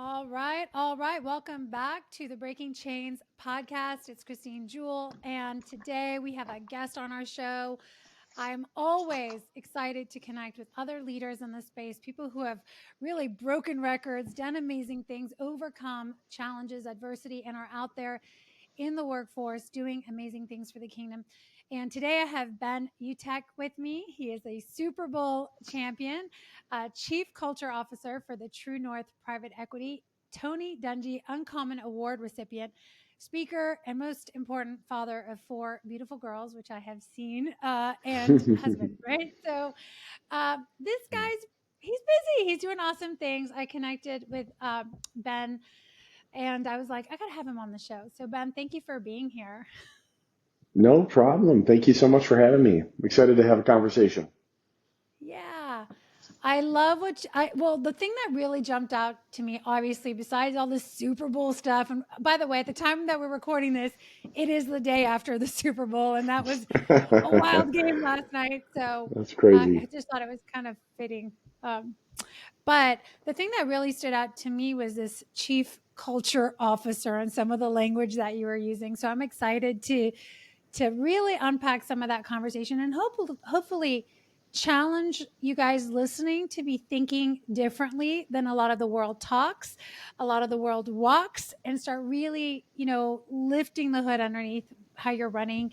All right. All right. Welcome back to the Breaking Chains podcast. It's Christine Jewell. And today we have a guest on our show. I'm always excited to connect with other leaders in the space, people who have really broken records, done amazing things, overcome challenges, adversity, and are out there in the workforce doing amazing things for the kingdom. And today I have Ben Utecht with me. He is a Super Bowl champion, Chief Culture Officer for the True North Private Equity, Tony Dungy Uncommon Award recipient, speaker, and most important, father of 4 beautiful girls, which I have seen, and husband, right? So this guy's, he's busy. He's doing awesome things. I connected with Ben and I was like, I got to have him on the show. So, Ben, thank you for being here. No problem. Thank you so much for having me. I'm excited to have a conversation. Yeah. I love well, the thing that really jumped out to me, obviously, besides all this Super Bowl stuff. And by the way, at the time that we're recording this, it is the day after the Super Bowl. And that was a wild game last night. So That's I crazy. just thought it was kind of fitting. But the thing that really stood out to me was this chief culture officer and some of the language that you were using. So I'm excited to really unpack some of that conversation and hopefully challenge you guys listening to be thinking differently than a lot of the world talks, a lot of the world walks, and start really, lifting the hood underneath how you're running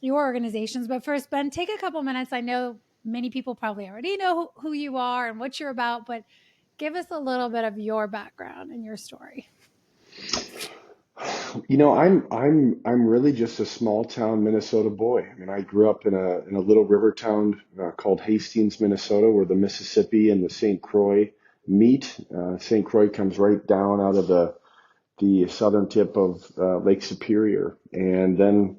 your organizations. But first, Ben, take a couple minutes. I know many people probably already know who you are and what you're about, but give us a little bit of your background and your story. I'm really just a small town Minnesota boy. I mean, I grew up in a little river town called Hastings, Minnesota, where the Mississippi and the St. Croix meet. St. Croix comes right down out of the southern tip of Lake Superior, and then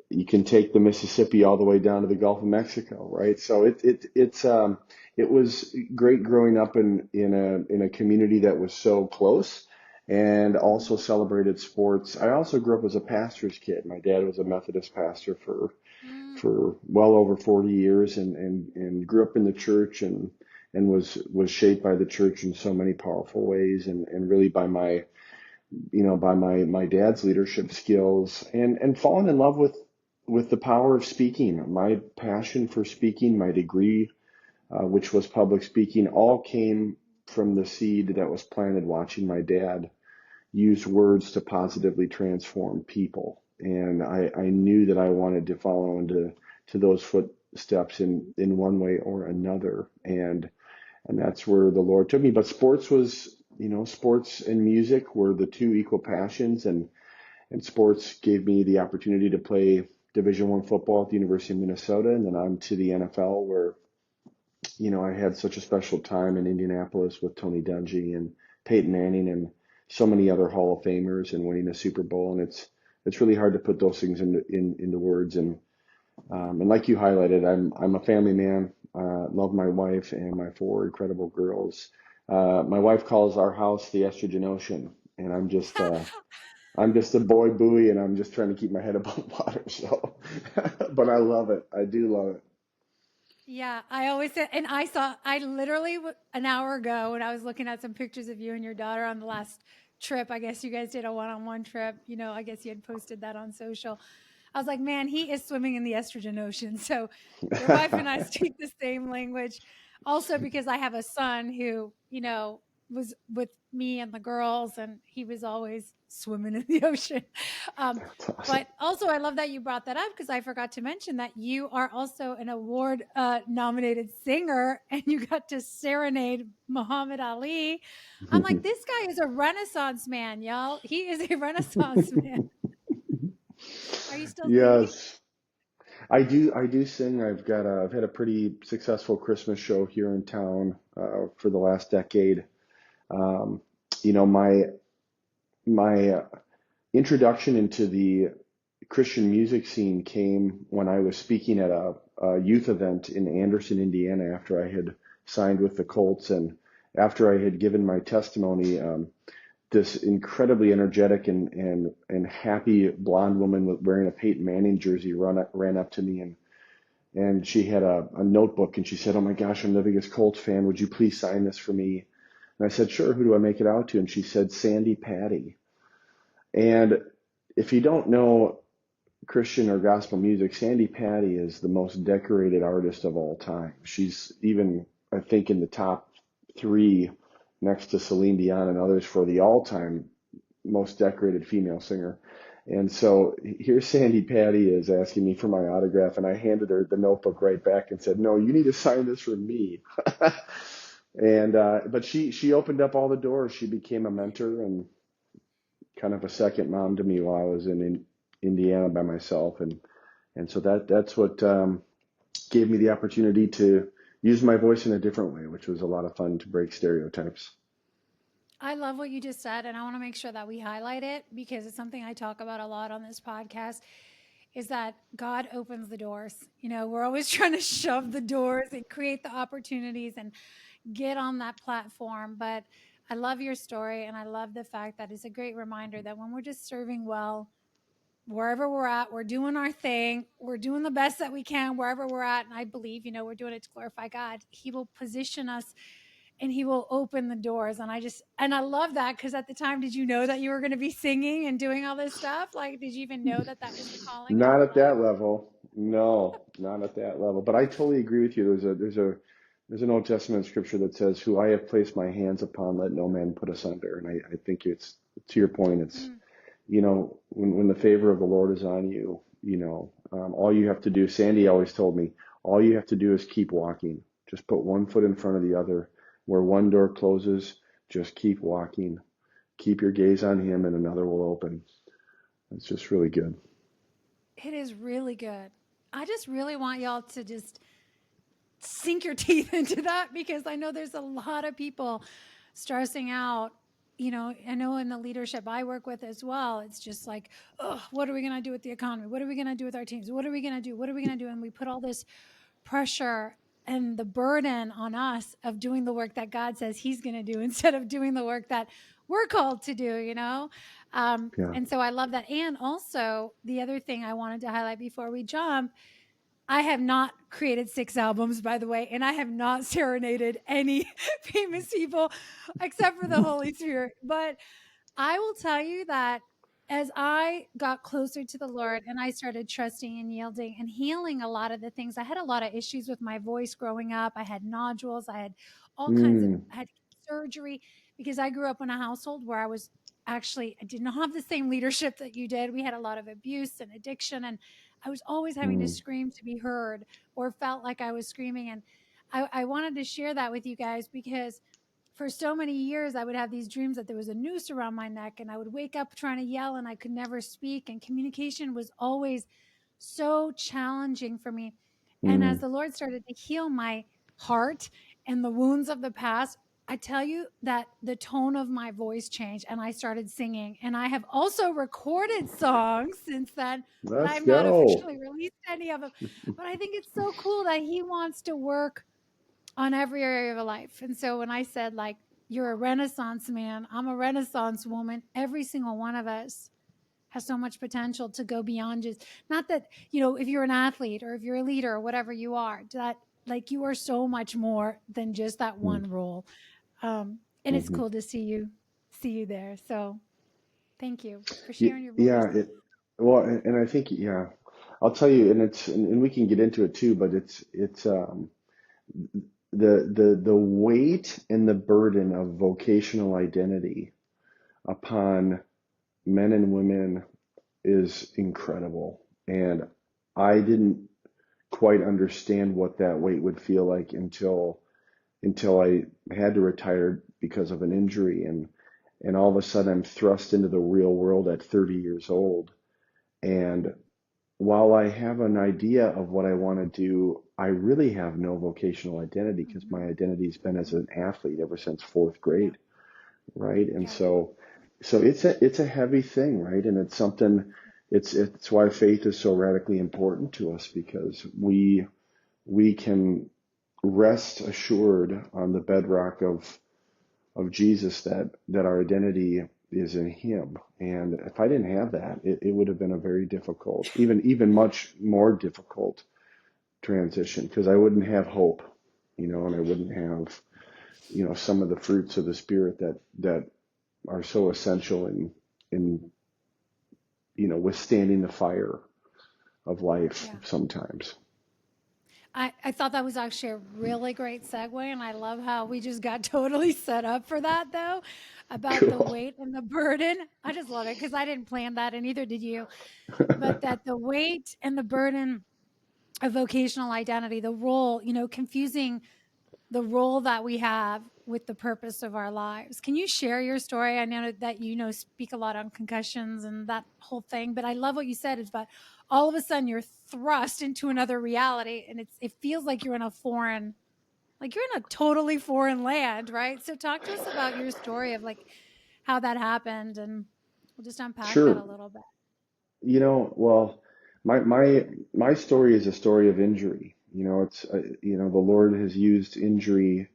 you can take the Mississippi all the way down to the Gulf of Mexico, right? So it was great growing up in a community that was so close and also celebrated sports. I also grew up as a pastor's kid. My dad was a Methodist pastor Mm. for well over 40 years and grew up in the church and was shaped by the church in so many powerful ways and really by my dad's leadership skills and fallen in love with the power of speaking. My passion for speaking, my degree, which was public speaking, all came from the seed that was planted watching my dad use words to positively transform people. And I knew that I wanted to follow to those footsteps in one way or another. And that's where the Lord took me. But sports and music were the two equal passions, and sports gave me the opportunity to play Division I football at the University of Minnesota, and then on to the NFL, where I had such a special time in Indianapolis with Tony Dungy and Peyton Manning and so many other Hall of Famers and winning a Super Bowl. And it's really hard to put those things into words. And like you highlighted, I'm a family man. Love my wife and my 4 incredible girls. My wife calls our house the estrogen ocean, and I'm just a boy buoy, and I'm just trying to keep my head above water. So, but I love it. I do love it. Yeah, I always said, and I literally an hour ago when I was looking at some pictures of you and your daughter on the last trip, I guess you guys did a one-on-one trip. I guess you had posted that on social. I was like, man, he is swimming in the estrogen ocean. So your wife and I speak the same language. Also, because I have a son who, was with me and the girls, and he was always swimming in the ocean. That's awesome. But also, I love that you brought that up because I forgot to mention that you are also an award nominated singer and you got to serenade Muhammad Ali. I'm like, this guy is a renaissance man, y'all. He is a renaissance man. Are you still singing? Yes, I do sing. I've had a pretty successful Christmas show here in town for the last decade. Um, my introduction into the Christian music scene came when I was speaking at a youth event in Anderson, Indiana, after I had signed with the Colts and after I had given my testimony. This incredibly energetic and happy blonde woman wearing a Peyton Manning jersey ran up to me and she had a notebook and she said, "Oh my gosh, I'm the biggest Colts fan. Would you please sign this for me?" And I said, sure, who do I make it out to? And she said, Sandy Patty. And if you don't know Christian or gospel music, Sandy Patty is the most decorated artist of all time. She's even, I think, in the top three next to Celine Dion and others for the all-time most decorated female singer. And so here Sandy Patty is asking me for my autograph, and I handed her the notebook right back and said, no, you need to sign this for me. And but she opened up all the doors. She became a mentor and kind of a second mom to me while I was in Indiana by myself, and so that's what gave me the opportunity to use my voice in a different way, which was a lot of fun to break stereotypes. I love what you just said, and I want to make sure that we highlight it because it's something I talk about a lot on this podcast is that God opens the doors. We're always trying to shove the doors and create the opportunities and get on that platform. But I love your story, and I love the fact that it's a great reminder that when we're just serving well, wherever we're at, we're doing our thing, we're doing the best that we can wherever we're at. And I believe, we're doing it to glorify God. He will position us and he will open the doors. And I love that because at the time, did you know that you were going to be singing and doing all this stuff? Like, did you even know that that was the calling in Not your at life? that level. No, not at that level. But I totally agree with you. There's an Old Testament scripture that says, "Who I have placed my hands upon, let no man put asunder." And I think it's to your point. It's Mm, when the favor of the Lord is on you, all you have to do. Sandy always told me, all you have to do is keep walking. Just put one foot in front of the other. Where one door closes, just keep walking. Keep your gaze on Him, and another will open. It's just really good. it is really good. I just really want y'all to just sink your teeth into that because I know there's a lot of people stressing out. I know in the leadership I work with as well, it's just like, oh, what are we going to do with the economy? What are we going to do with our teams? What are we going to do? What are we going to do? And we put all this pressure and the burden on us of doing the work that God says He's going to do instead of doing the work that we're called to do. Yeah. And so I love that. And also, the other thing I wanted to highlight before we jump, I have not created 6 albums, by the way, and I have not serenaded any famous people except for the Holy Spirit. But I will tell you that as I got closer to the Lord and I started trusting and yielding and healing a lot of the things, I had a lot of issues with my voice growing up. I had nodules. I had Mm, I had surgery because I grew up in a household where I did not have the same leadership that you did. We had a lot of abuse and addiction, and I was always having to mm, scream to be heard or felt like I was screaming. And I wanted to share that with you guys because for so many years I would have these dreams that there was a noose around my neck and I would wake up trying to yell and I could never speak, and communication was always so challenging for me. And as mm. the Lord started to heal my heart and the wounds of the past, I tell you that the tone of my voice changed and I started singing. And I have also recorded songs since then, but Let's I've not go. officially released any of them. But I think it's so cool that He wants to work on every area of life. And so when I said, like, you're a Renaissance man, I'm a Renaissance woman, every single one of us has so much potential to go beyond just, not that, if you're an athlete or if you're a leader or whatever you are, that like you are so much more than just that Mm, one role. And it's mhm. cool to see you there. So thank you for Y- sharing your voice. Yeah, well, and I think, yeah, I'll tell you, and we can get into it too, but it's the weight and the burden of vocational identity upon men and women is incredible. And I didn't quite understand what that weight would feel like until I had to retire because of an injury, and all of a sudden I'm thrust into the real world at 30 years old. And while I have an idea of what I want to do, I really have no vocational identity because my Mm-hmm. identity's been as Mm-hmm. an athlete ever since fourth Yeah. grade, right? And Yeah. so it's a heavy thing, right? And it's something it's why faith is so radically important to us because we can rest assured on the bedrock of Jesus that our identity is in Him. And if I didn't have that, it would have been a very difficult, even much more difficult transition because I wouldn't have hope, and I wouldn't have some of the fruits of the Spirit that are so essential in withstanding the fire of life Yeah. sometimes. I thought that was actually a really great segue, and I love how we just got totally set up for that, though, about the Cool. weight and the burden. I just love it because I didn't plan that, and neither did you. But that the weight and the burden of vocational identity, the role, confusing the role that we have with the purpose of our lives. Can you share your story? I know that speak a lot on concussions and that whole thing, but I love what you said is about all of a sudden you're thrust into another reality, and it feels like you're in a totally foreign land, right? So talk to us about your story of like how that happened, and we'll just unpack that Sure. a little bit. Well, my story is a story of injury. It's the Lord has used injury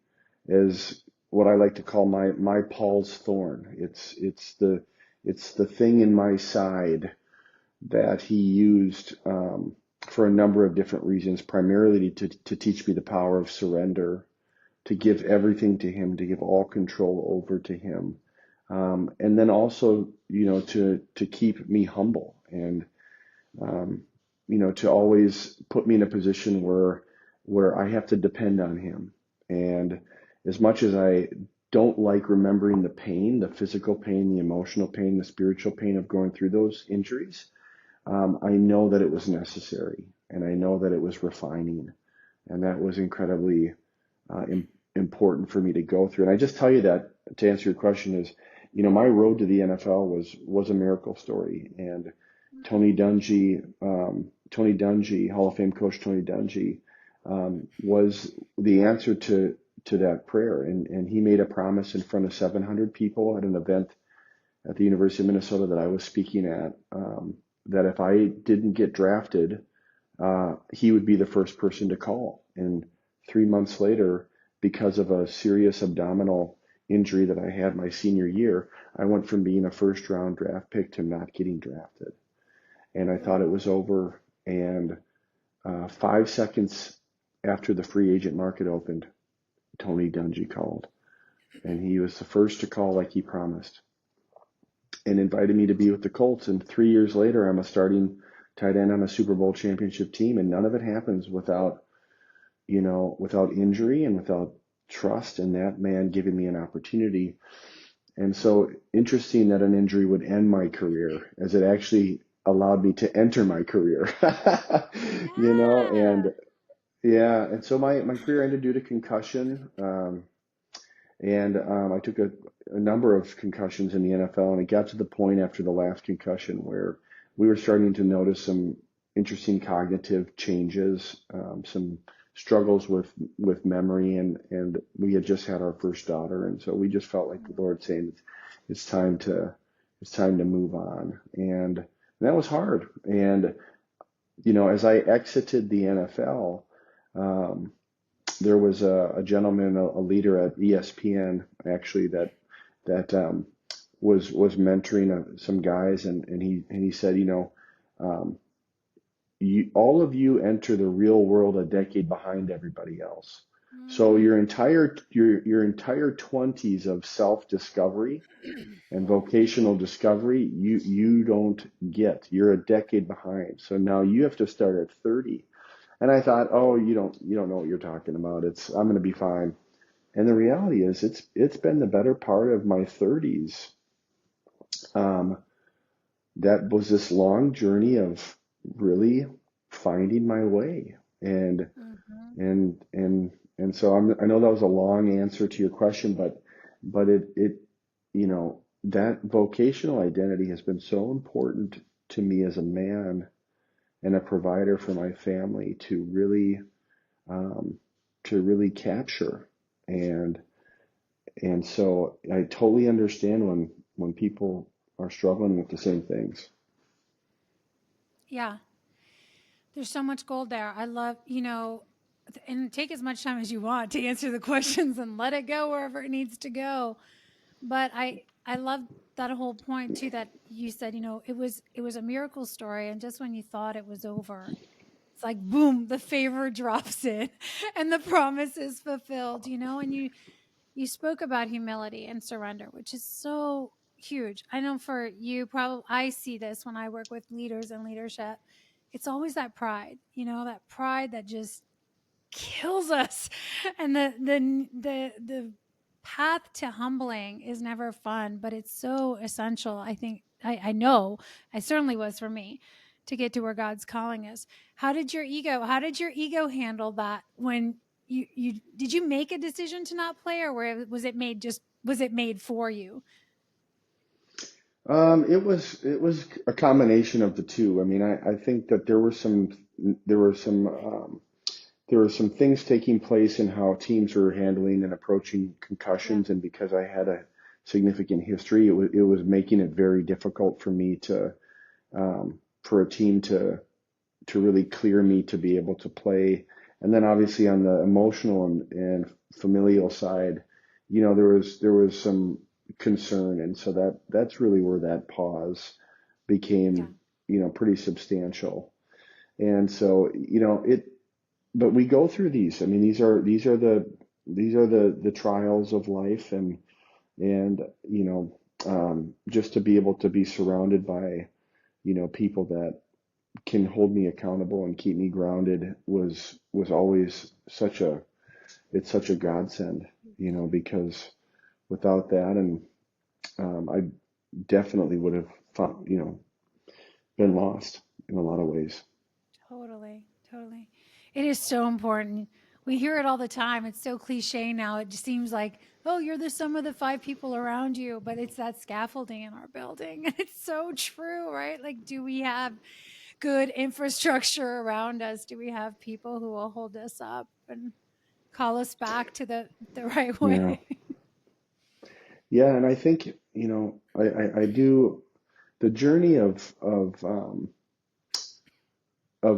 as what I like to call my Paul's thorn. It's the thing in my side that he used for a number of different reasons, primarily to teach me the power of surrender, to give everything to him, to give all control over to him, and then also to keep me humble and um, to always put me in a position where I have to depend on him. And as much as I don't like remembering the pain, the physical pain, the emotional pain, the spiritual pain of going through those injuries, I know that it was necessary, and I know that it was refining, and that was incredibly important for me to go through. And I just tell you that to answer your question is, my road to the NFL was a miracle story, and Mm. Tony Dungy, Hall of Fame coach Tony Dungy, was the answer to that prayer, and he made a promise in front of 700 people at an event at the University of Minnesota that I was speaking at, that if I didn't get drafted, he would be the first person to call. And 3 months later, because of a serious abdominal injury that I had my senior year, I went from being a first round draft pick to not getting drafted. And I thought it was over. And 5 seconds after the free agent market opened, Tony Dungy called. And he was the first to call like he promised and invited me to be with the Colts. And 3 years later, I'm a starting tight end on a Super Bowl championship team. And none of it happens without injury and without trust in that man giving me an opportunity. And so interesting that an injury would end my career as it actually allowed me to enter my career. Yeah. And yeah, and so my career ended due to concussion. And I took a number of concussions in the NFL, and it got to the point after the last concussion where we were starting to notice some interesting cognitive changes, some struggles with memory, and we had just had our first daughter, and so we just felt like the Lord saying it's time to it's time to move on, and that was hard. And as I exited the NFL. Um, there was a gentleman, a leader at ESPN, actually that was mentoring some guys, and he said, um, all of you enter the real world a decade behind everybody else. So Mm. your entire 20s of self-discovery and vocational discovery, you don't get. You're a decade behind. So now you have to start at 30. And I thought, oh, you don't know what you're talking about. I'm going to be fine. And the reality is, it's been the better part of my 30s. Um, that was this long journey of really finding my way, and Mhm. and and and so I know that was a long answer to your question, but it that vocational identity has been so important to me as a man and a provider for my family um, to really capture. And so I totally understand when people are struggling with the same things. Yeah. There's so much gold there. I love, and take as much time as you want to answer the questions and let it go wherever it needs to go. But I love that whole point too that you said, it was a miracle story, and just when you thought it was over, it's like boom, the favor drops in and the promise is fulfilled, and you you spoke about humility and surrender, which is so huge. I know for you, probably, I see this when I work with leaders and leadership. It's always that pride, that pride that just kills us. And the path to humbling is never fun, but it's so essential. I think I know I certainly was for me to get to where God's calling us. How did your ego handle that when you did you make a decision to not play, or was it made for you? It was a combination of the two. I mean, I think that there were some there were some things taking place in how teams were handling and approaching Yeah. concussions, and because I had a significant history, it was making it very difficult for me to for a team to really clear me to be able to play. And then obviously on the emotional and familial side, there was some concern, and so that's really where that pause Yeah. became pretty substantial. And so but we go through these. I mean, these are the trials of life, and just to be able to be surrounded by people that can hold me accountable and keep me grounded was always such a godsend, because without that, and I definitely would have been lost in a lot of ways. Totally, totally. It is so important. We hear it all the time. It's so cliche now. It just seems like, oh, you're the sum of the five people around you, but it's that scaffolding in our building. And it's so true, right? Like, do we have good infrastructure around us? Do we have people who will hold us up and call us back to the right Yeah, way? yeah, and I think I do the journey of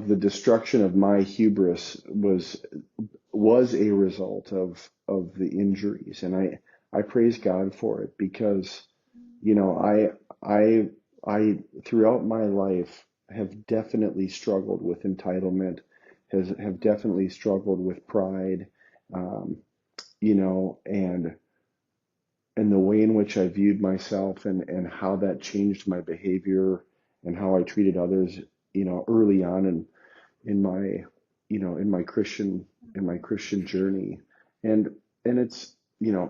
the destruction of my hubris was a result of the injuries, and I praise God for it, because you know I throughout my life have definitely struggled with entitlement, has have definitely struggled with pride, um, and the way in which I viewed myself, and how that changed my behavior and how I treated others, early on in my in my Christian journey. And it's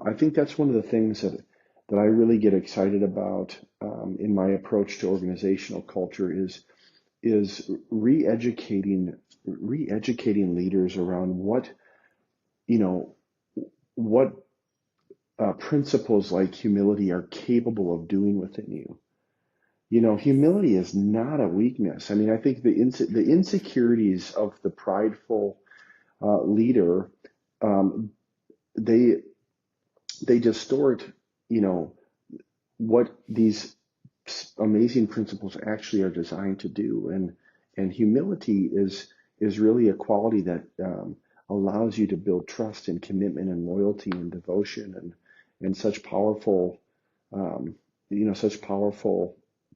I think that's one of the things that I really get excited about, in my approach to organizational culture, is re-educating leaders around you know what principles like humility are capable of doing within you. Yes. Humility is not a weakness. I mean, I think the insecurities of the prideful leader, um, they they distort, you know, what these amazing principles actually are designed to do. And humility is really a quality that allows you to build trust and commitment and loyalty and devotion, and um, such powerful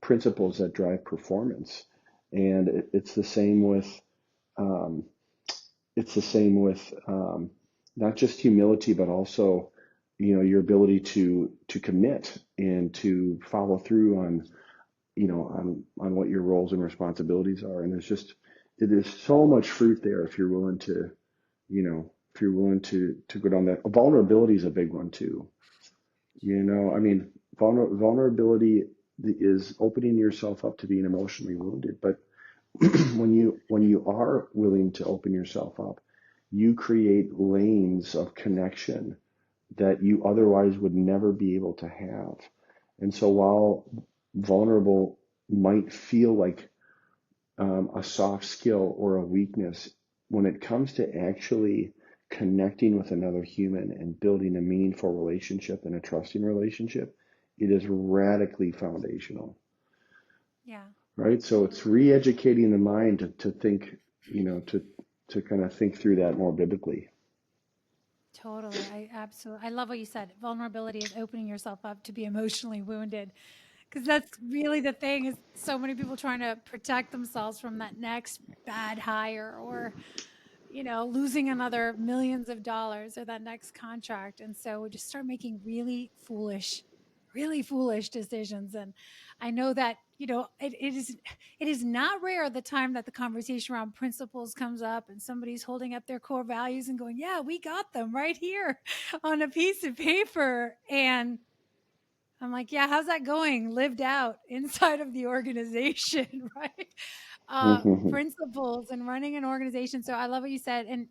principles that drive performance. And um, it's the same with not just humility, but also your ability to commit and to follow through on what your roles and responsibilities are. And there's so much fruit there if you're willing to go down that. Vulnerability is a big one too. I mean, vulnerability is opening yourself up to being emotionally wounded. But when you are willing to open yourself up, you create lanes of connection that you otherwise would never be able to have. And so while vulnerable might feel like a soft skill or a weakness, when it comes to actually connecting with another human and building a meaningful relationship and a trusting relationship, it is radically foundational, Yeah. right? So it's Totally. re-educating the mind to think, to kind of think through that more biblically. Totally. I love what you said. Vulnerability is opening yourself up to be emotionally wounded. Because that's really the thing, is so many people trying to protect themselves from that next bad hire, or losing another millions of dollars or that next contract. And so we just start making really foolish decisions. And I know that, it is not rare the time that the conversation around principles comes up and somebody's holding up their core values and going, yeah, we got them right here on a piece of paper. And I'm like, yeah, how's that going? Lived out inside of the organization, right? Principles and running an organization. So I love what you said. And,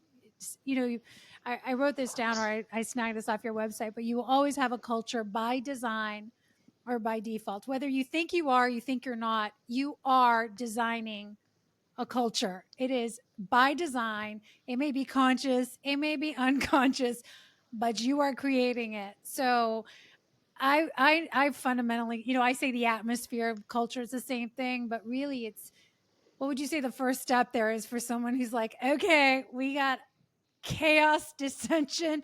I wrote this down, or I snagged this off your website, but you will always have a culture by design or by default. Whether you think you think you're not, you are designing a culture. It is by design. It may be conscious, it may be unconscious, but you are creating it. So I fundamentally, I say the atmosphere of culture is the same thing, but really what would you say the first step there is for someone who's like, okay, we got chaos, dissension,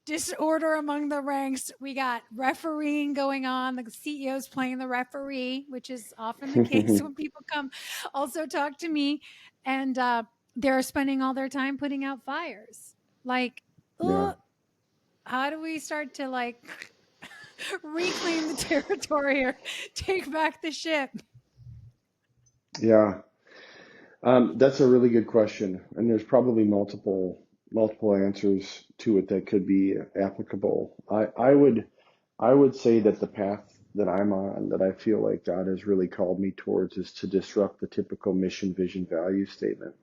disorder among the ranks. We got refereeing going on. The CEO's playing the referee, which is often the case when people come also talk to me. And they're spending all their time putting out fires. Like, Yeah. oh, how do we start to reclaim the territory or take back the ship? Yeah. That's a really good question, and there's probably multiple answers to it that could be applicable. I would say that the path that I'm on, that I feel like God has really called me towards, is to disrupt the typical mission, vision, value statement.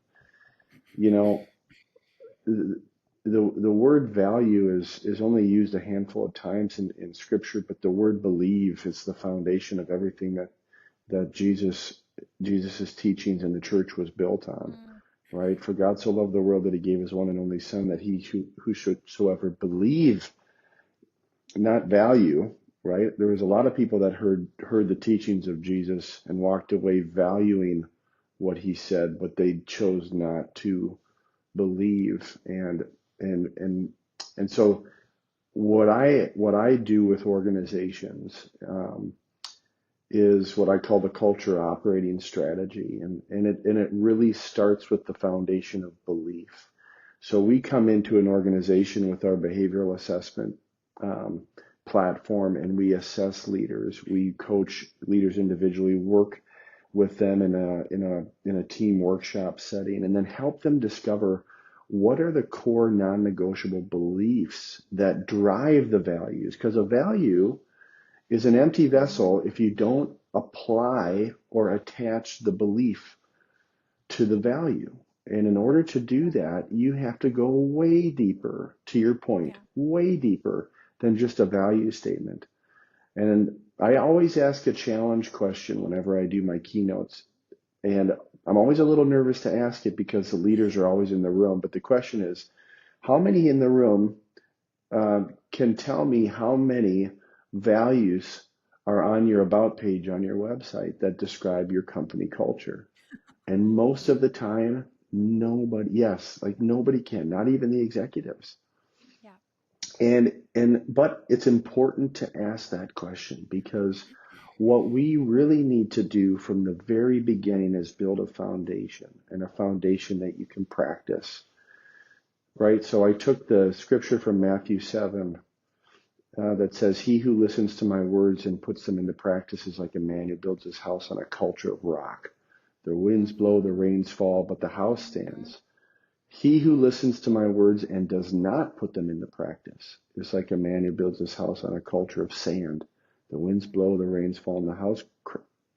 You know, the the word value is only used a handful of times in Scripture, but the word believe is the foundation of everything that Jesus's teachings and the church was built on. Mm, Right? For God so loved the world that he gave his one and only Son, that he who should believe, not value, right? There was a lot of people that heard the teachings of Jesus and walked away valuing what he said, but they chose not to believe. And and so what I do with organizations, is what I call the culture operating strategy. And it really starts with the foundation of belief. So we come into an organization with our behavioral assessment um, platform, and we assess leaders. We coach leaders individually, work with them in a team workshop setting, and then help them discover what are the core non-negotiable beliefs that drive the values. Because a value is an empty vessel if you don't apply or attach the belief to the value. And in order to do yeah, that, you have to go way deeper, to your point, yeah. way deeper than just a value statement. And I always ask a challenge question whenever I do my keynotes. And I'm always a little nervous to ask it because the leaders are always in the room. But the question is, how many in the room can tell me how many values are on your about page on your website that describe your company culture? And most of the time, nobody, yes, like nobody can, not even the executives. Yeah. But it's important to ask that question, because what we really need to do from the very beginning is build a foundation, and a foundation that you can practice, right? So I took the scripture from Matthew 7, that says, "He who listens to my words and puts them into practice is like a man who builds his house on a culture of rock. The winds blow, the Mm-hmm. rains fall, but the house Mm-hmm. stands. He who listens to my words and does not put them into practice is like a man who builds his house on a culture of sand. The winds blow, the rains fall, and the house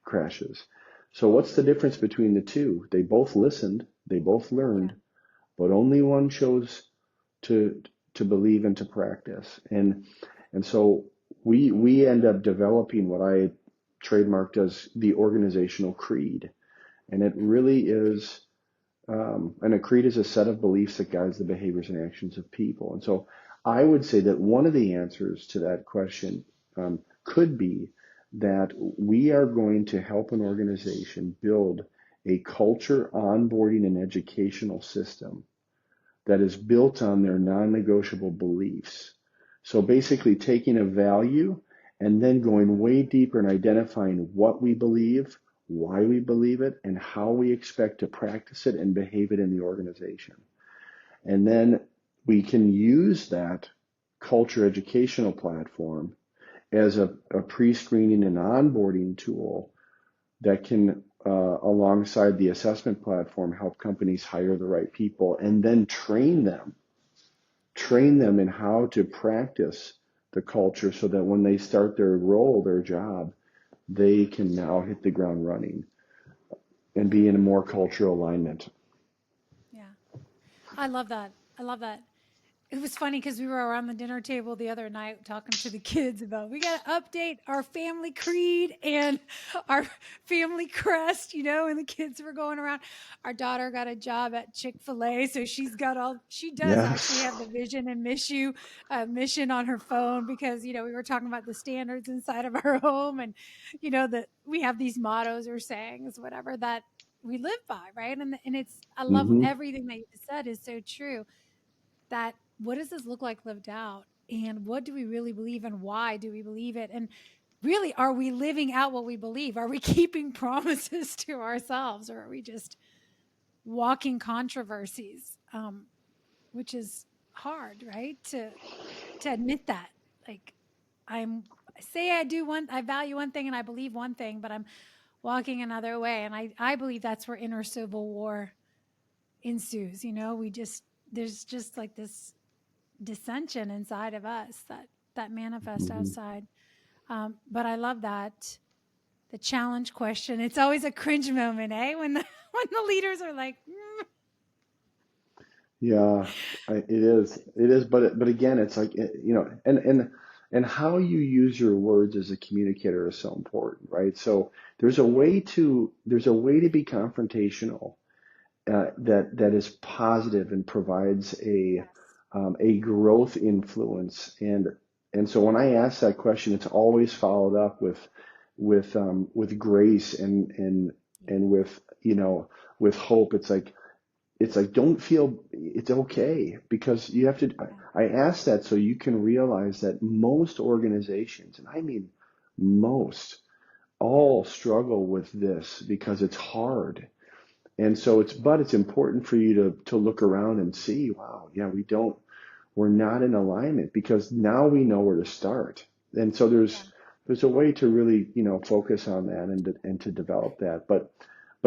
crashes." So what's the difference between the two? They both listened, they both Yeah. learned, but only one chose to to believe and to practice. And so we end up developing what I trademarked as the organizational creed. And it really is, and a creed is a set of beliefs that guides the behaviors and actions of people. And so I would say that one of the answers to that question could be that we are going to help an organization build a culture, onboarding, and educational system that is built on their non-negotiable beliefs. So basically taking a value and then going way Mm-hmm. deeper and identifying what we believe, why we believe it, and how we expect to practice it and behave it in the organization. And then we can use that culture educational platform as a pre-screening and onboarding tool that can, alongside the assessment platform, help companies hire the right people and then train them in how to practice the culture so that when they start their role, their job, they can now hit the ground running and Yeah. be in a more cultural alignment. Yeah. I love that. I love that. It was funny because we were around the dinner table the other night talking to the kids about we got to update our family creed and our family crest, and the kids were going around. Our daughter got a job at Chick-fil-A, so she does actually Yes. have the vision and mission on her phone because we were talking about the standards inside of our home, and that we have these mottos or sayings, whatever that we live by, right? And it's I love Hmm. everything that you just said is so true that what does this look like lived out? And what do we really believe and why do we believe it? And really, are we living out what we believe? Are we keeping promises to ourselves or are we just walking controversies? Which is hard, right? To admit that. Like I'm I value one thing and I believe one thing, but I'm walking another way. And I believe that's where inner civil war ensues. There's just like this dissension inside of us that manifests Hmm. outside. But I love that the challenge question. It's always a cringe moment, eh? When the when the leaders are like, Yeah, it is. It is. But again, it's like, and how you use your words as a communicator is so important, right? So there's a way to be confrontational, that is positive and provides yes, a growth influence. And so when I ask that question, it's always followed up with grace yeah, and with hope. It's like don't feel it's okay because you have to. yeah, I ask that so you can realize that most organizations, and I mean most, yeah, all struggle with this because it's hard. And so it's important for you to look around and see, wow, yeah, we're not in alignment because now we know where to start. And so yeah, there's a way to really, focus on that and to develop that. But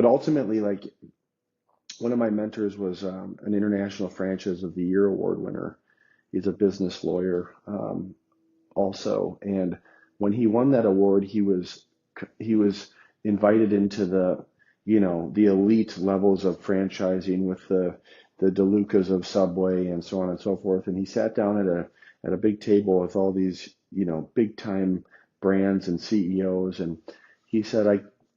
ultimately, like one of my mentors was an International Franchise of the Year award winner. He's a business lawyer, also. And when he won that award, he was invited into the elite levels of franchising with the DeLucas of Subway and so on and so forth. And he sat down at a big table with all these big time brands and CEOs. And he said,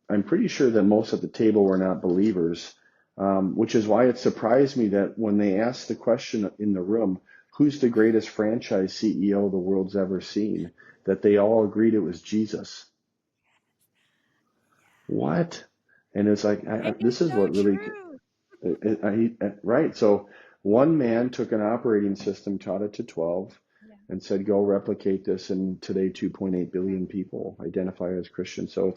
I'm pretty sure that most at the table were not believers. Which is why it surprised me that when they asked the question in the room, who's the greatest franchise CEO the world's ever seen, that they all agreed it was Jesus. What? And it's like, and this it's is so what really, true. right. So one man took an operating system, taught it to 12, Yeah, and said, go replicate this. And today, 2.8 right. billion people identify as Christian. So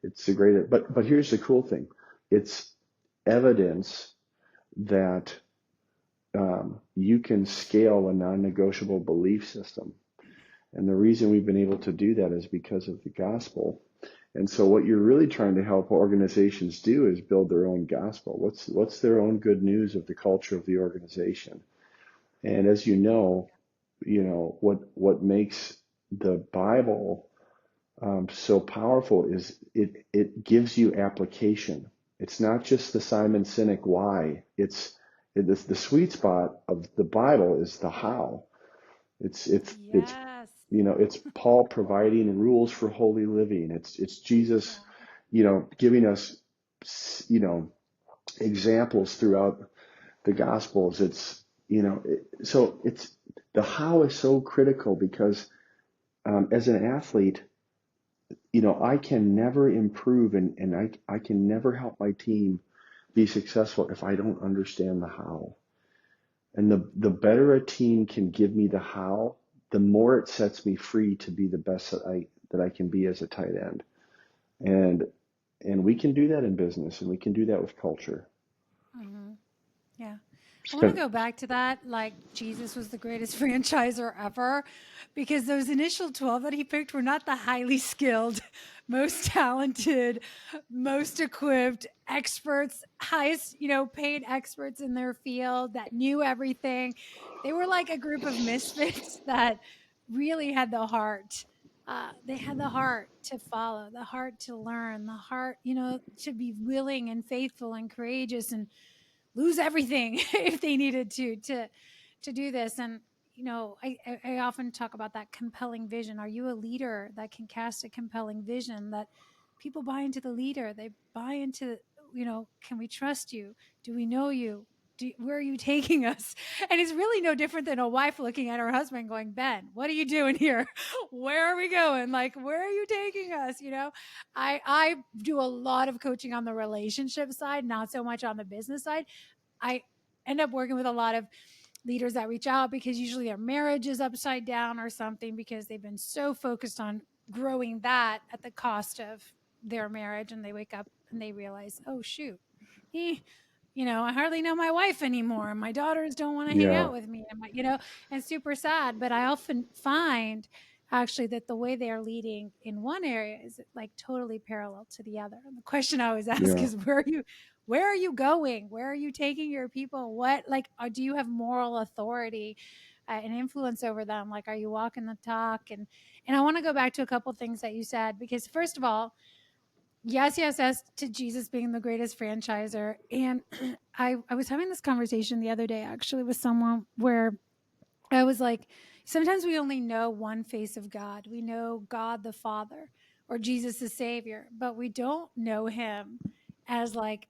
it's a great, but here's the cool thing. It's evidence that you can scale a non-negotiable belief system. And the reason we've been able to do that is because of the gospel. And so what you're really trying to help organizations do is build their own gospel. What's their own good news of the culture of the organization? And as what makes the Bible so powerful is it gives you application. It's not just the Simon Sinek why. It's the sweet spot of the Bible is the how. It's Yes. it's Paul providing rules for holy living. It's Jesus, Yeah. giving us you know examples throughout the Gospels. So it's the how is so critical because as an athlete, I can never improve and I can never help my team be successful if I don't understand the how. And the better a team can give me the how, the more it sets me free to be the best that I can be as a tight end. And and we can do that in business and we can do that with culture. Hmm. Yeah. I want to Spent, go back to that. Like, Jesus was the greatest franchisor ever, because those initial 12 that he picked were not the highly skilled, most talented, most equipped experts, highest, paid experts in their field that knew everything. They were like a group of misfits that really had the heart. They had the heart to follow, the heart to learn, the heart, to be willing and faithful and courageous and lose everything if they needed to do this. And I often talk about that compelling vision. Are you a leader that can cast a compelling vision that people buy into? The leader, they buy into, can we trust you? Do we know you? Where are you taking us? And it's really no different than a wife looking at her husband going, Ben, what are you doing here? Where are we going? Like, where are you taking us? I do a lot of coaching on the relationship side, not so much on the business side. I end up working with a lot of leaders that reach out because usually their marriage is upside down or something, because they've been so focused on growing that at the cost of their marriage, and they wake up and they realize, oh shoot, he, I hardly know my wife anymore, and my daughters don't want to hang yeah, out with me, and super sad. But I often find actually that the way they are leading in one area is like totally parallel to the other. And the question I always ask yeah, is, where are you going? Where are you taking your people? What, like, do you have moral authority and influence over them? Like, are you walking the talk? And I want to go back to a couple things that you said, because first of all, yes, yes, yes, to Jesus being the greatest franchiser. And I was having this conversation the other day actually with someone where I was like, sometimes we only know one face of God. We know God the Father or Jesus the Savior, but we don't know him as like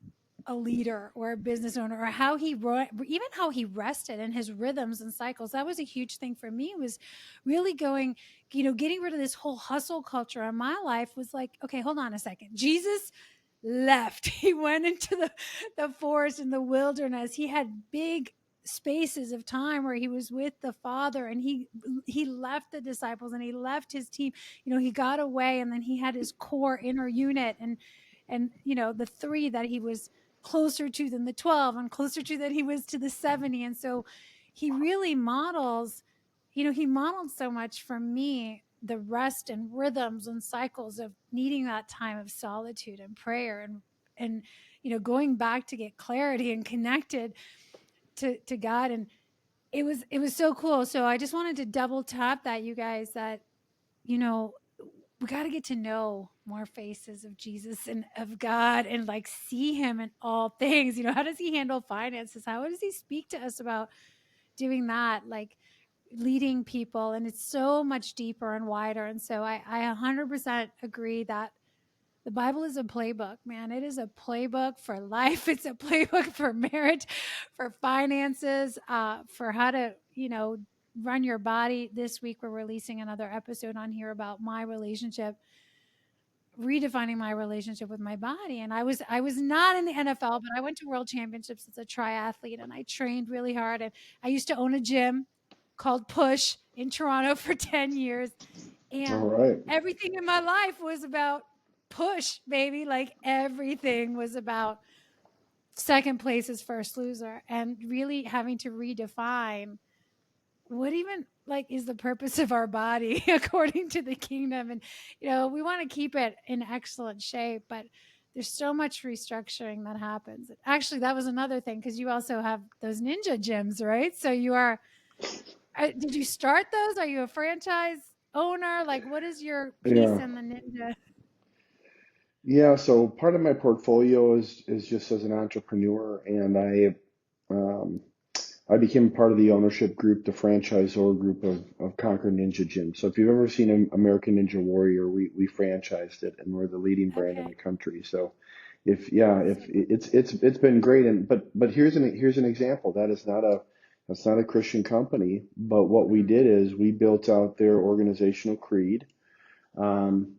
a leader or a business owner, or how even how he rested and his rhythms and cycles. That was a huge thing for me, was really going, getting rid of this whole hustle culture in my life. Was like, okay, hold on a second. Jesus left. He went into the forest and the wilderness. He had big spaces of time where he was with the Father, and he left the disciples and he left his team. He got away, and then he had his core inner unit, and the three that he was closer to than the 12, and closer to that he was to the 70. And so he really models, he modeled so much for me, the rest and rhythms and cycles of needing that time of solitude and prayer, and going back to get clarity and connected to God. And it was so cool. So I just wanted to double tap that, you guys, that you know we got to get to know more faces of Jesus and of God, and like see him in all things. How does he handle finances? How does he speak to us about doing that? Like leading people. And it's so much deeper and wider. And so I 100% agree that the Bible is a playbook, man. It is a playbook for life. It's a playbook for marriage, for finances, for how to, run your body. This week, we're releasing another episode on here about my relationship, redefining my relationship with my body. And I was not in the NFL, but I went to world championships as a triathlete, and I trained really hard. And I used to own a gym called Push in Toronto for 10 years. all And right, everything in my life was about push, baby. Like everything was about second place is first loser, and really having to redefine what even like is the purpose of our body according to the kingdom. And we want to keep it in excellent shape, but there's so much restructuring that happens. Actually, that was another thing, because you also have those ninja gyms, right? So did you start those? Are you a franchise owner? Like, what is your piece yeah, in the ninja? yeah. So part of my portfolio is just as an entrepreneur, and um, I became part of the ownership group, the franchisor group of Conquer Ninja Gym. So if you've ever seen American Ninja Warrior, we franchised it, and we're the leading brand in Okay. the country. So if So it's been great. And but here's an example. That's not a Christian company, but what we mhm. did is we built out their organizational creed, um,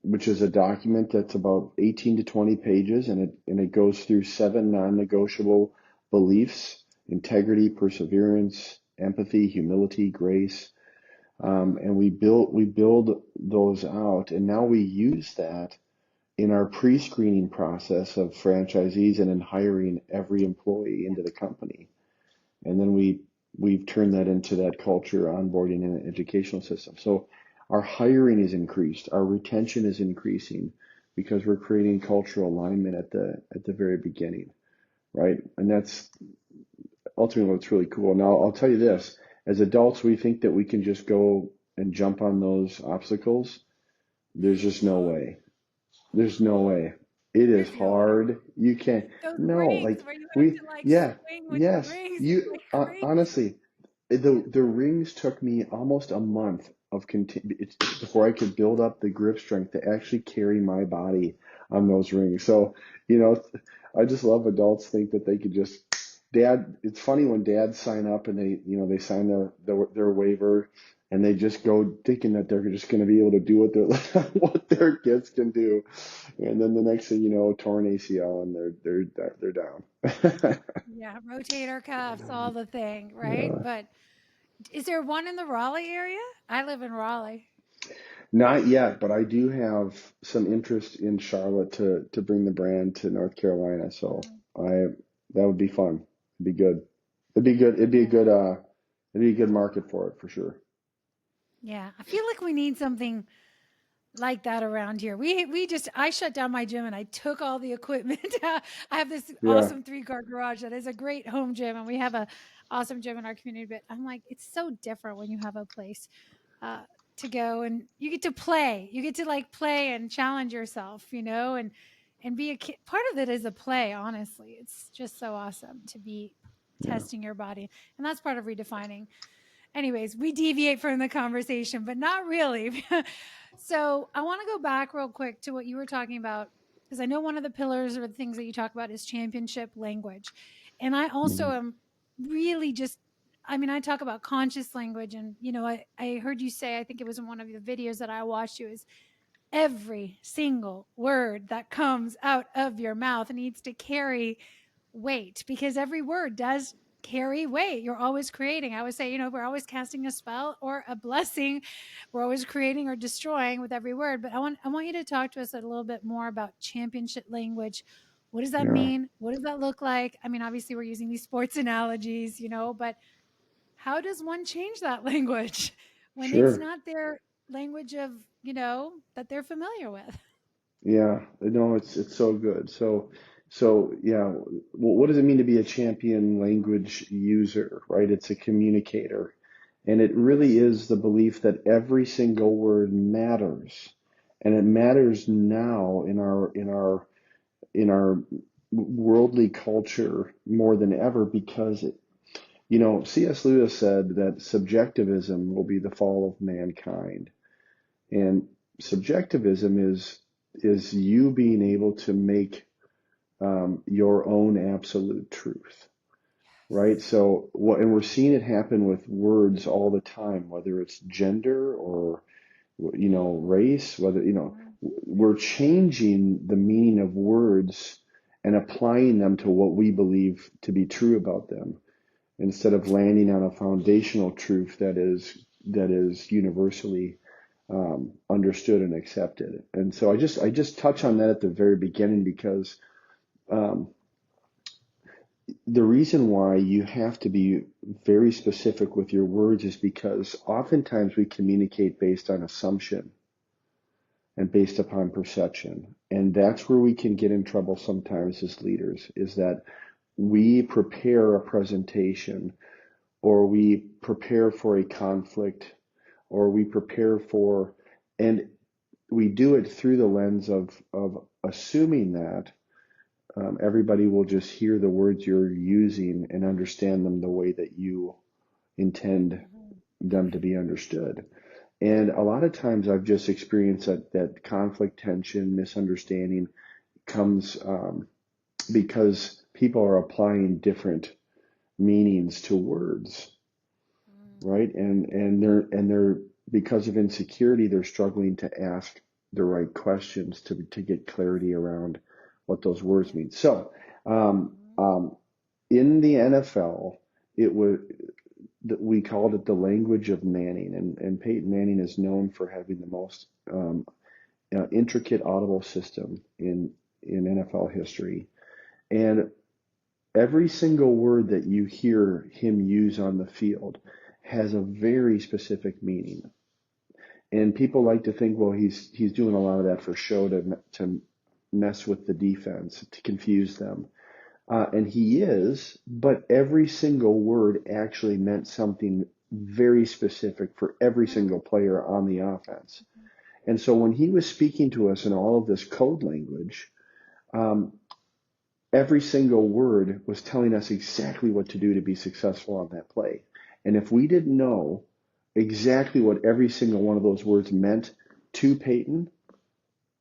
which is a document that's about 18 to 20 pages, and it goes through seven non-negotiable beliefs: integrity, perseverance, empathy, humility, grace. Wow. And we build those out, and now we use that in our pre-screening process of franchisees and in hiring every employee into the company. And then we've turned that into that culture onboarding and educational system. So our hiring is increased, our retention is increasing because we're creating cultural alignment at the very beginning, right? And that's ultimately what's really cool. Now, I'll tell you this, as adults, we think that we can just go and jump on those obstacles. There's just no way. There's no way. It is There's no way. hard. You can't. Those No, rings like where you have we, to like yeah, swing with your yes. rings, it's You like crazy. honestly, the rings took me almost a month of before I could build up the grip strength to actually carry my body on those rings. So, you know, I just love adults think that they could just dad. It's funny when dads sign up and they sign their waiver and they just go thinking that they're just going to be able to do what their what their kids can do, and then the next thing you know, torn ACL and they're down. Yeah, rotator cuffs, all the thing, right? Yeah. But is there one in the Raleigh area? I live in Raleigh. Not yet, but I do have some interest in Charlotte to bring the brand to North Carolina. So Mhm. I that would be fun. It'd be good. It'd be good. Yeah. It'd be a good market for it for sure. Yeah. I feel like we need something like that around here. We just I shut down my gym and I took all the equipment. I have this Yeah, awesome 3-car garage that is a great home gym and we have a awesome gym in our community, but I'm like it's so different when you have a place uh to go and you get to play. You get to like play and challenge yourself, and be a kid. Part of it is a play, honestly. It's just so awesome to be yeah, testing your body. And that's part of redefining. Anyways, we deviate from the conversation, but not really. So I want to go back real quick to what you were talking about, because I know one of the pillars or the things that you talk about is championship language. And I also mhm, am really just, I mean, I talk about conscious language. And, I heard you say, I think it was in one of the videos that I watched you, is every single word that comes out of your mouth needs to carry weight because every word does carry weight. You're always creating. I would say, we're always casting a spell or a blessing. We're always creating or destroying with every word. But I want you to talk to us a little bit more about championship language. What does that yeah, mean? What does that look like? I mean, obviously we're using these sports analogies, but how does one change that language when it's sure. not their language of, that they're familiar with? Yeah, no, it's so good. So yeah, what does it mean to be a champion language user, right? It's a communicator. And it really is the belief that every single word matters. And it matters now in our worldly culture more than ever because C.S. Lewis said that subjectivism will be the fall of mankind. And subjectivism is you being able to make your own absolute truth, right? So and we're seeing it happen with words all the time, whether it's gender or race, whether Mhm. we're changing the meaning of words and applying them to what we believe to be true about them instead of landing on a foundational truth that is universally understood and accepted. And so I just touch on that at the very beginning because um, the reason why you have to be very specific with your words is because oftentimes we communicate based on assumption and based upon perception. And that's where we can get in trouble sometimes as leaders, is that we prepare a presentation or we prepare for a conflict or we prepare for, and we do it through the lens of assuming that everybody will just hear the words you're using and understand them the way that you intend Mhm. them to be understood. And a lot of times I've just experienced that conflict, tension, misunderstanding comes because people are applying different meanings to words, Mm. right? And they're because of insecurity, they're struggling to ask the right questions to get clarity around what those words mean. So Mhm. in the NFL, it was we called it the language of Manning, and Peyton Manning is known for having the most intricate audible system in NFL history. And every single word that you hear him use on the field has a very specific meaning. And people like to think, well, he's doing a lot of that for show to mess with the defense, to confuse them. And he is, but every single word actually meant something very specific for every single player on the offense. And so when he was speaking to us in all of this code language, um, every single word was telling us exactly what to do to be successful on that play. And if we didn't know exactly what every single one of those words meant to Peyton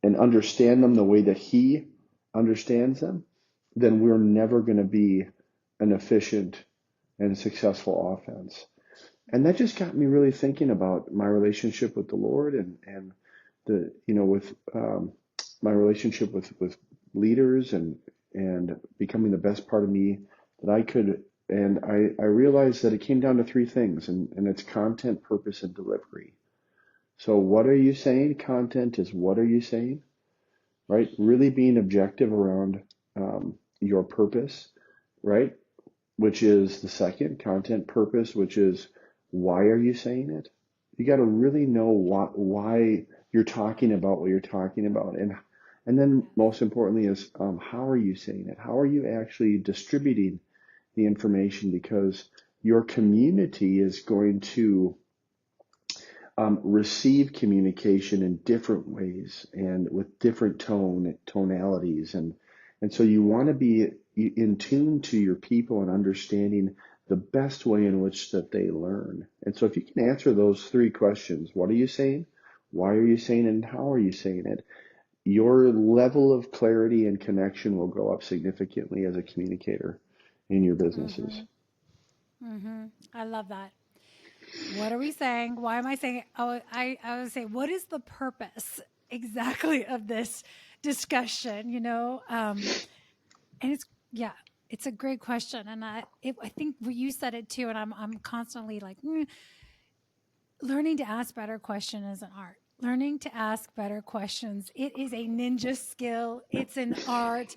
and understand them the way that he understands them, then we're never going to be an efficient and successful offense. And that just got me really thinking about my relationship with the Lord and the, with my relationship with leaders and becoming the best part of me that I could. And I realized that it came down to three things, and it's content, purpose, and delivery. So what are you saying? Content is what are you saying, right? Really being objective around your purpose, right? Which is the second, content, purpose, which is why are you saying it? You got to really know why you're talking about what you're talking about, and then most importantly is how are you saying it? How are you actually distributing the information? Because your community is going to receive communication in different ways and with different tonalities, and so you want to be in tune to your people and understanding the best way in which that they learn. And so if you can answer those three questions, what are you saying, why are you saying it, and how are you saying it, your level of clarity and connection will go up significantly as a communicator in your businesses. I love that. What are we saying? Why am I saying it? Oh, I would say, what is the purpose exactly of this discussion? And yeah, it's a great question, and I think you said it too, and I'm constantly like, learning to ask better question is an art. Learning to ask better questions. It is a ninja skill. It's an art.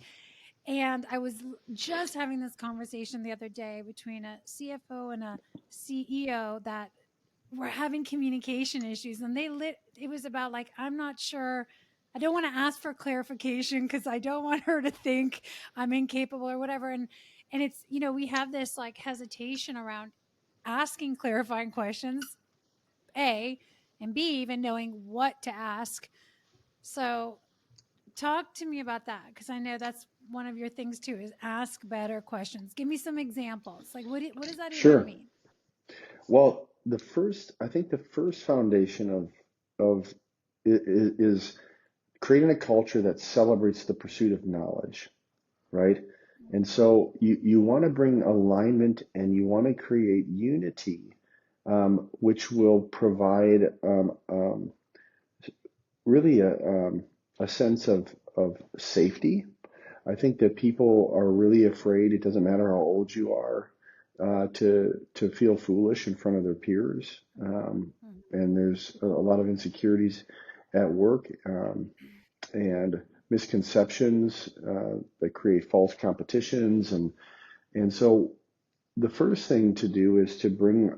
And I was just having this conversation the other day between a CFO and a CEO that were having communication issues, and it was about like, I'm not sure, I don't want to ask for clarification because I don't want her to think I'm incapable or whatever. And it's, we have this like hesitation around asking clarifying questions, A, and B, even knowing what to ask. So talk to me about that, because I know that's one of your things too, is ask better questions. Give me some examples. Like what does that even Sure. mean? Well, I think the first foundation of is creating a culture that celebrates the pursuit of knowledge, right? And so you want to bring alignment and you want to create unity, which will provide really a sense of safety. I think that people are really afraid. It doesn't matter how old you are, to feel foolish in front of their peers. And there's a lot of insecurities at work, and misconceptions that create false competitions, and so the first thing to do is to bring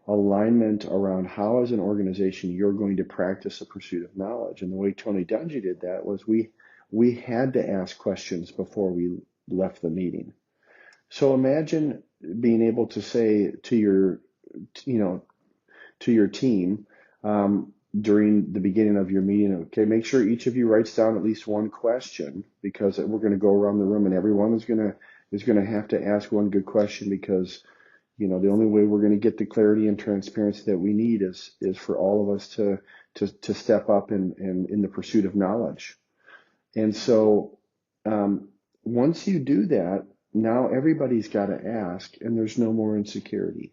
alignment around how, as an organization, you're going to practice the pursuit of knowledge. And the way Tony Dungy did that was we had to ask questions before we left the meeting. So imagine being able to say to you know, your team during the beginning of your meeting, okay, make sure each of you writes down at least one question, because we're going to go around the room and everyone is going to have to ask one good question, because the only way we're going to get the clarity and transparency that we need is for all of us to step up in the pursuit of knowledge. And so once you do that, now everybody's got to ask, and there's no more insecurity,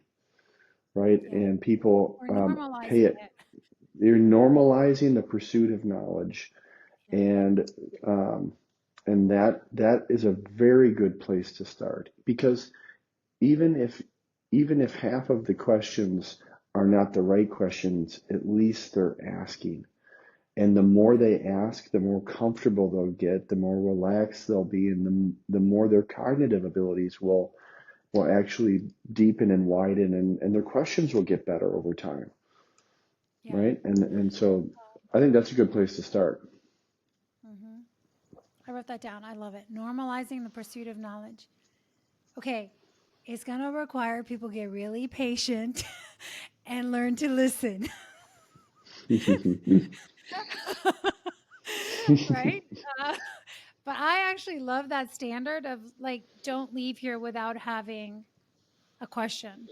right? Yeah. And people We're pay normalizing it. it. They're normalizing the pursuit of knowledge, Yeah. and um, that is a very good place to start, because even if half of the questions are not the right questions, at least they're asking. And the more they ask, the more comfortable they'll get, the more relaxed they'll be, and the more their cognitive abilities will actually deepen and widen, and their questions will get better over time, Yeah. right? And so I think that's a good place to start. Hmm. I wrote that down. I love it. Normalizing the pursuit of knowledge. Okay. It's going to require people get really patient and learn to listen. Right? Uh, but I actually love that standard of like, don't leave here without having a question.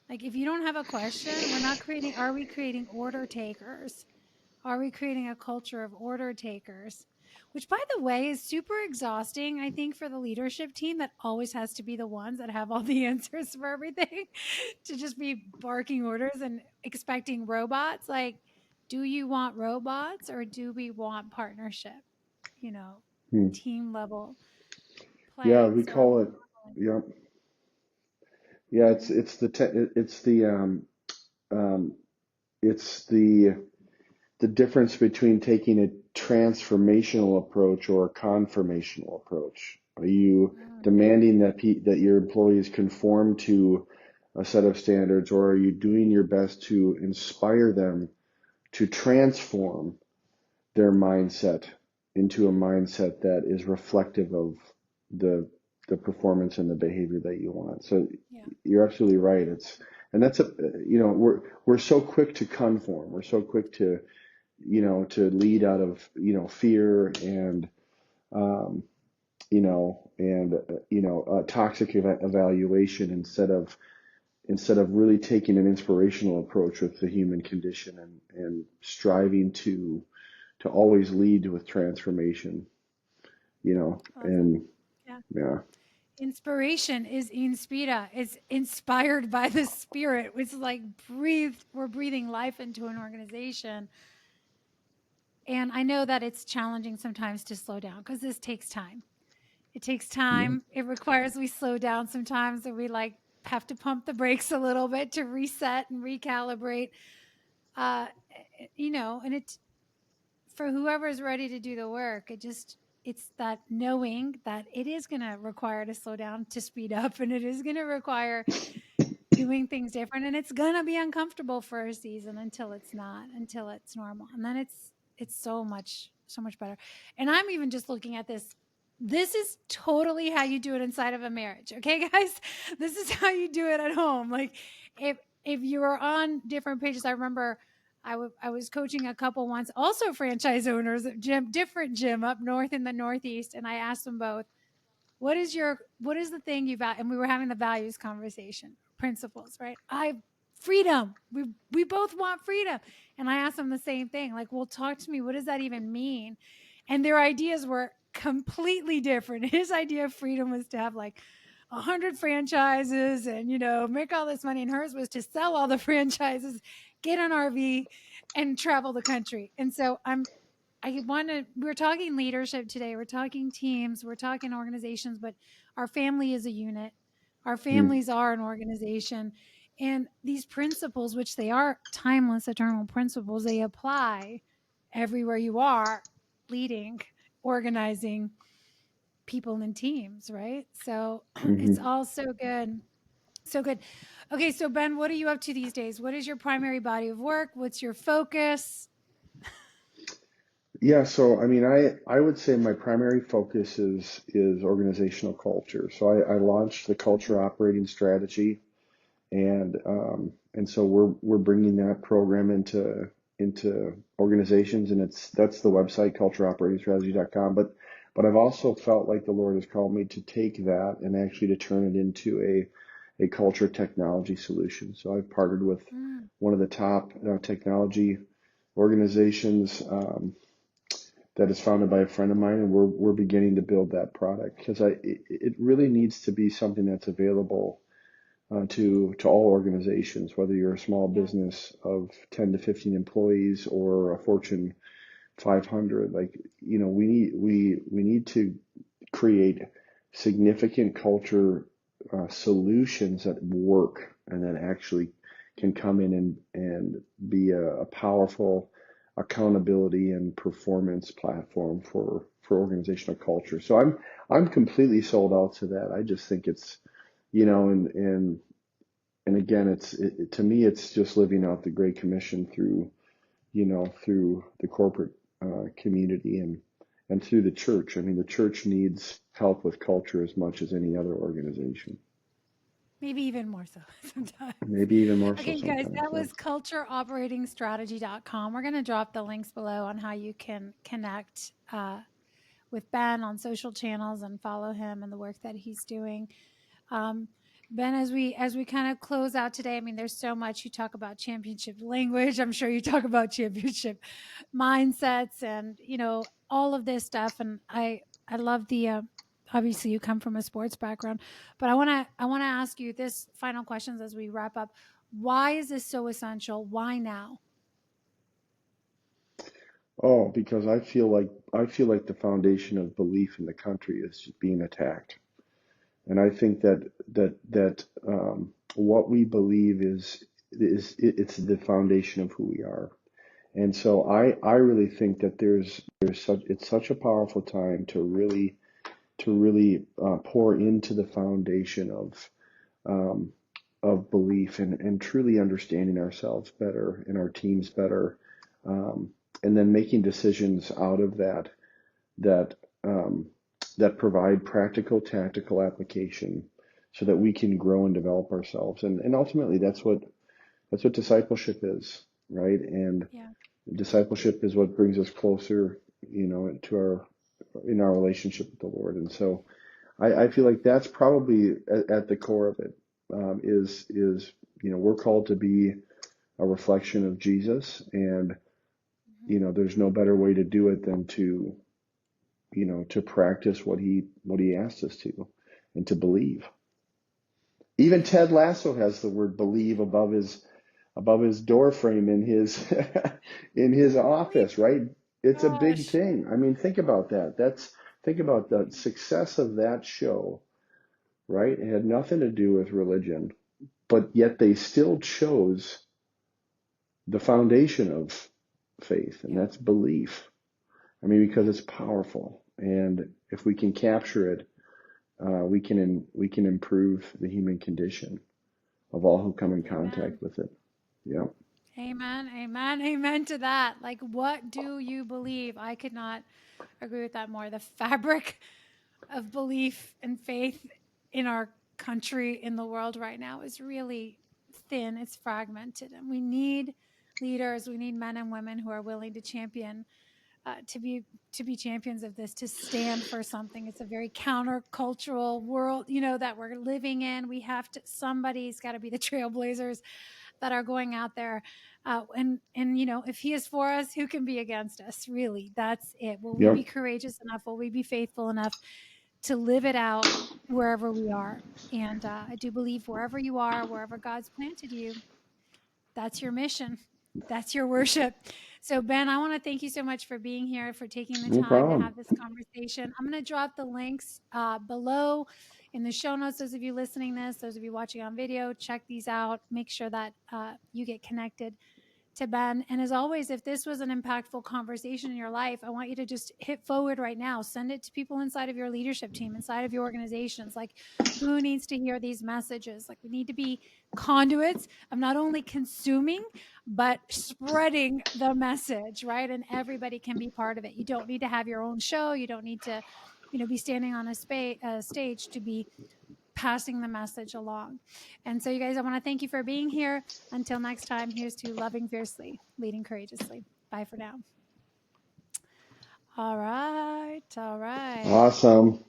Like, if you don't have a question, we're not creating, are we creating order takers? Are we creating a culture of order takers? Which, by the way, is super exhausting, I think, for the leadership team that always has to be the ones that have all the answers for everything, to just be barking orders and expecting robots. Like, do you want robots or do we want partnership? You know, Hmm. team level Yeah, playing. we So I love call it. Yeah, yeah. mm-hmm. Um, it's the difference between taking a transformational approach or a conformational approach. Are you demanding that your employees conform to a set of standards, or are you doing your best to inspire them to transform their mindset into a mindset that is reflective of the the performance and the behavior that you want? So Yeah. you're absolutely right. And that's we're so quick to conform. We're so quick to lead out of fear and um, toxic evaluation instead of really taking an inspirational approach with the human condition and striving to always lead with transformation. I love that. And Yeah. yeah. Inspiration is inspira. It's inspired by the spirit. It's like we're breathing life into an organization. And I know that it's challenging sometimes to slow down because this takes time. It takes Yeah. time. It requires we slow down sometimes and we like have to pump the brakes a little bit to reset and recalibrate. Uh, and it for whoever is ready to do the work, it's that knowing that it is going to require to slow down to speed up, and it is going to require doing things different, and it's going to be uncomfortable for a season until it's not, until it's normal, and then it's so much better. And I'm even just looking at this is totally how you do it inside of a marriage, okay, guys. This is how you do it at home. Like, if you are on different pages, I remember I was coaching a couple once, also franchise owners at different gym up north in the Northeast, and I asked them both, what is the thing you value? And we were having the values conversation, principles, right? Freedom. We both want freedom. And I asked them the same thing. Like, well, talk to me. What does that even mean? And their ideas were completely different. His idea of freedom was to have like 100 franchises and, make all this money. And hers was to sell all the franchises, get an RV, and travel the country. And so we're talking leadership today. We're talking teams. We're talking organizations, but our family is a unit. Our Mm. families are an organization. And these principles, which they are timeless, eternal principles, they apply everywhere you are leading, organizing people and teams, right? So it's Hmm. all so good. So good. Okay, so Ben, what are you up to these days? What is your primary body of work? What's your focus? Yeah, so I mean, I would say my primary focus is organizational culture. So I launched the culture operating strategy, and so we're bringing that program into organizations, and that's the website cultureoperatingstrategy.com. But I've also felt like the Lord has called me to take that and actually to turn it into a culture technology solution. So I've partnered with Mm, one of the top technology organizations. That is founded by a friend of mine, and we're beginning to build that product because it really needs to be something that's available to all organizations, whether you're a small yeah. business of 10 to 15 employees or a Fortune 500. Like, we need to create significant culture solutions that work and that actually can come in and be a powerful accountability and performance platform for organizational culture. So I'm completely sold out to that. I just think it's, and again, to me, it's just living out the Great Commission through, through the corporate community and through the church. I mean, the church needs help with culture as much as any other organization. Maybe even more so sometimes. Maybe even more so Okay, you guys, sometimes. that Yeah. was cultureoperatingstrategy.com. We're going to drop the links below on how you can connect with Ben on social channels and follow him and the work that he's doing. Ben, as we kind of close out today, I mean, there's so much. You talk about championship language. I'm sure you talk about championship mindsets and, all of this stuff. And I love the, obviously you come from a sports background, but I want to ask you this final questions as we wrap up. Why is this so essential? Why now? Oh, because I feel like the foundation of belief in the country is being attacked. And I think that what we believe it's the foundation of who we are. And so I really think that it's such a powerful time to really pour into the foundation um, of belief and truly understanding ourselves better and our teams better, um, and then making decisions out of that um, that provide practical, tactical application so that we can grow and develop ourselves. And ultimately, that's what discipleship is, right? And Yeah. discipleship is what brings us closer, to in our relationship with the Lord. And so I feel like that's probably at the core of it. Is we're called to be a reflection of Jesus, and Mhm. there's no better way to do it than to practice what he asked us to, and to believe. Even Yeah. Ted Lasso has the word believe above his door frame in his in his Really? office, right? It's a big Gosh. thing. I mean, think about that. Think about the success of that show, right? It had nothing to do with religion, but yet they still chose the foundation of faith, and Yeah. that's belief. I mean, because Yeah. it's powerful, and if we can capture it, we can improve the human condition of all who come in Amen. contact with it. Yeah. Amen. Amen. Amen to that. Like, what do you believe? I could not agree with that more. The fabric of belief and faith in our country, in the world right now, is really thin. It's fragmented. And we need leaders, we need men and women who are willing to champion. To be champions of this, to stand for something. It's a very countercultural world, that we're living in. We have to. Somebody's got to be the trailblazers that are going out there, and if he is for us, who can be against us? Really, that's it. Will we be Yep. courageous enough? Will we be faithful enough to live it out wherever we are? And I do believe wherever you are, wherever God's planted you, that's your mission. That's your worship. So, Ben, I want to thank you so much for being here, for taking the No time to problem. have this conversation. I'm going to drop the links below in the show notes. Those of you listening this, those of you watching on video, check these out. Make sure that you get connected to Ben. And as always, if this was an impactful conversation in your life, I want you to just hit forward right now. Send it to people inside of your leadership team, inside of your organizations. Like, who needs to hear these messages? Like, we need to be conduits of not only consuming, but spreading the message, right? And everybody can be part of it. You don't need to have your own show. You don't need to, be standing on a stage to be passing the message along. And so, you guys, I want to thank you for being here. Until next time, here's to loving fiercely, leading courageously. Bye for now. All right. All right. Awesome.